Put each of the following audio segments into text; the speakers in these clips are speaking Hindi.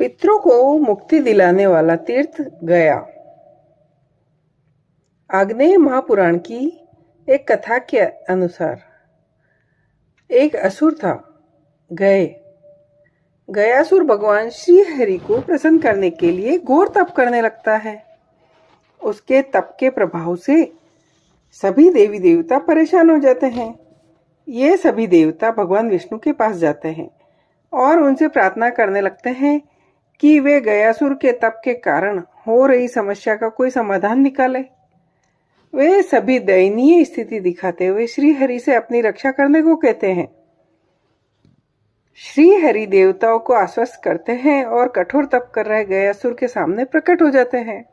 पितरों को मुक्ति दिलाने वाला तीर्थ गया। आग्नेय महापुराण की एक कथा के अनुसार एक असुर था, गयासुर भगवान श्री हरि को प्रसन्न करने के लिए घोर तप करने लगता है। उसके तप के प्रभाव से सभी देवी देवता परेशान हो जाते हैं। ये सभी देवता भगवान विष्णु के पास जाते हैं और उनसे प्रार्थना करने लगते हैं कि वे गयासुर के तप के कारण हो रही समस्या का कोई समाधान निकाले। वे सभी दयनीय स्थिति दिखाते हुए श्री हरि से अपनी रक्षा करने को कहते हैं। श्री हरि देवताओं को आश्वस्त करते हैं और कठोर तप कर रहे गयासुर के सामने प्रकट हो जाते हैं।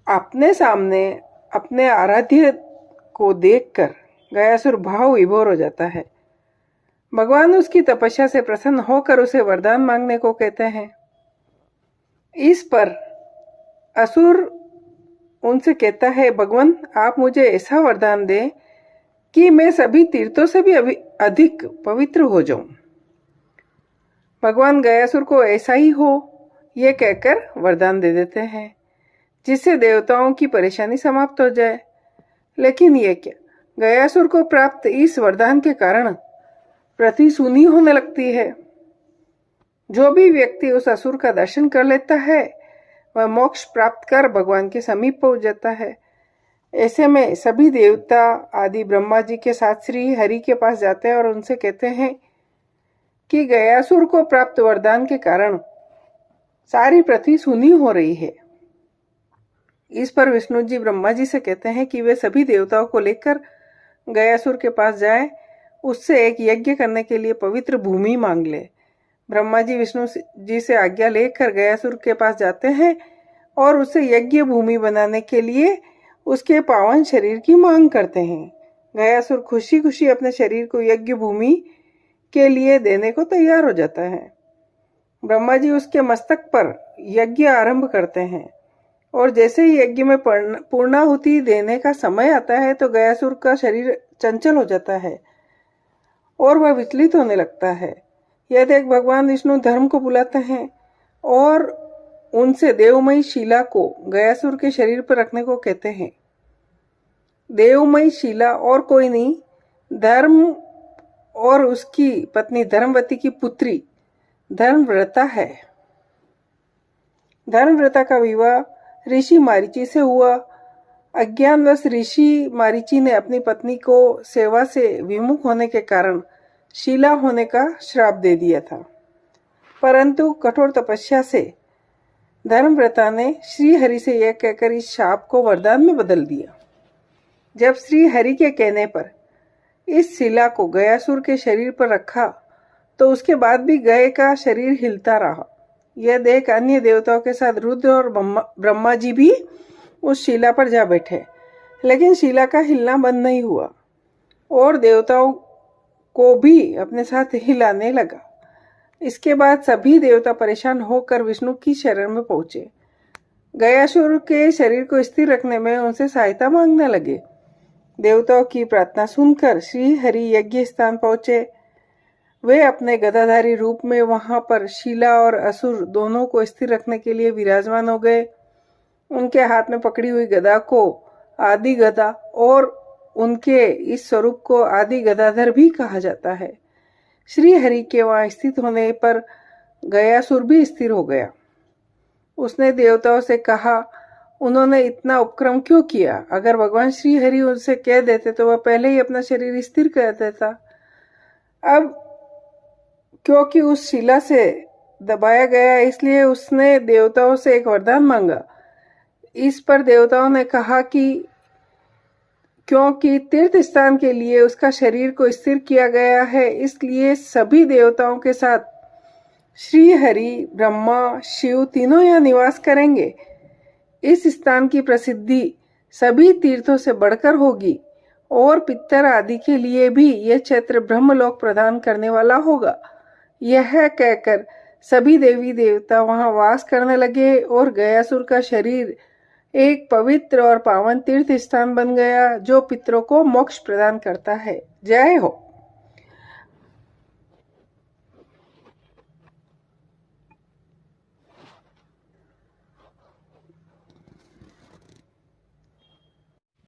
अपने सामने अपने आराध्य को देखकर गयासुर भाव विभोर हो जाता है। भगवान उसकी तपस्या से प्रसन्न होकर उसे वरदान मांगने को कहते हैं। इस पर असुर उनसे कहता है, भगवान आप मुझे ऐसा वरदान दें कि मैं सभी तीर्थों से भी अधिक पवित्र हो जाऊं। भगवान गयासुर को ऐसा ही हो ये कहकर वरदान दे देते हैं, जिससे देवताओं की परेशानी समाप्त हो जाए। लेकिन ये क्या, गयासुर को प्राप्त इस वरदान के कारण पृथ्वी सूनी होने लगती है। जो भी व्यक्ति उस असुर का दर्शन कर लेता है वह मोक्ष प्राप्त कर भगवान के समीप पहुंच जाता है। ऐसे में सभी देवता आदि ब्रह्मा जी के साथ श्री हरि के पास जाते हैं और उनसे कहते हैं कि गयासुर को प्राप्त वरदान के कारण सारी पृथ्वी सूनी हो रही है। इस पर विष्णु जी ब्रह्मा जी से कहते हैं कि वे सभी देवताओं को लेकर गयासुर के पास जाएं, उससे एक यज्ञ करने के लिए पवित्र भूमि मांग ले। ब्रह्मा जी विष्णु जी से आज्ञा लेकर गयासुर के पास जाते हैं और उससे यज्ञ भूमि बनाने के लिए उसके पावन शरीर की मांग करते हैं। गयासुर खुशी खुशी अपने शरीर को यज्ञ भूमि के लिए देने को तैयार हो जाता है। ब्रह्मा जी उसके मस्तक पर यज्ञ आरंभ करते हैं और जैसे ही यज्ञ में पूर्णाहुति देने का समय आता है तो गयासुर का शरीर चंचल हो जाता है और वह विचलित होने लगता है। यह देख भगवान विष्णु धर्म को बुलाते हैं और उनसे देवमयी शीला को गयासुर के शरीर पर रखने को कहते हैं। देवमयी शीला और कोई नहीं, धर्म और उसकी पत्नी धर्मवती की पुत्री धर्मव्रता है। धर्मव्रता का विवाह ऋषि मारीची से हुआ। अज्ञानवश ऋषि मारीची ने अपनी पत्नी को सेवा से विमुख होने के कारण शीला होने का श्राप दे दिया था, परंतु कठोर तपस्या से धर्मव्रता ने श्री हरि से यह कहकर इस शाप को वरदान में बदल दिया। जब श्री हरि के कहने पर इस शिला को गयासुर के शरीर पर रखा तो उसके बाद भी गय का शरीर हिलता रहा। यह देख अन्य देवताओं के साथ रुद्र और ब्रह्मा जी भी उस शिला पर जा बैठे, लेकिन शिला का हिलना बंद नहीं हुआ और देवताओं को भी अपने साथ हिलाने लगा। इसके बाद सभी देवता परेशान होकर विष्णु की शरण में पहुंचे। गयासुर के शरीर को स्थिर रखने में उनसे सहायता मांगने लगे। देवताओं की प्रार्थना सुनकर श्री हरि यज्ञ स्थान पहुंचे। वे अपने गदाधारी रूप में वहां पर शीला और असुर दोनों को स्थिर रखने के लिए विराजमान हो गए। उनके हाथ में पकड़ी हुई गदा को आदि गदा और उनके इस स्वरूप को आदि गदाधर भी कहा जाता है। श्री हरि के वहां स्थित होने पर गयासुर भी स्थिर हो गया। उसने देवताओं से कहा, उन्होंने इतना उपक्रम क्यों किया? अगर भगवान श्री हरि उनसे कह देते तो वह पहले ही अपना शरीर स्थिर कर देता। अब क्योंकि उस शिला से दबाया गया इसलिए उसने देवताओं से एक वरदान मांगा। इस पर देवताओं ने कहा कि क्योंकि तीर्थ स्थान के लिए उसका शरीर को स्थिर किया गया है, इसलिए सभी देवताओं के साथ श्री हरि, ब्रह्मा, शिव तीनों यहाँ निवास करेंगे। इस स्थान की प्रसिद्धि सभी तीर्थों से बढ़कर होगी और पितर आदि के लिए भी यह क्षेत्र ब्रह्मलोक प्रदान करने वाला होगा। यह कहकर सभी देवी देवता वहां वास करने लगे और गयासुर का शरीर एक पवित्र और पावन तीर्थ स्थान बन गया जो पितरों को मोक्ष प्रदान करता है। जय हो।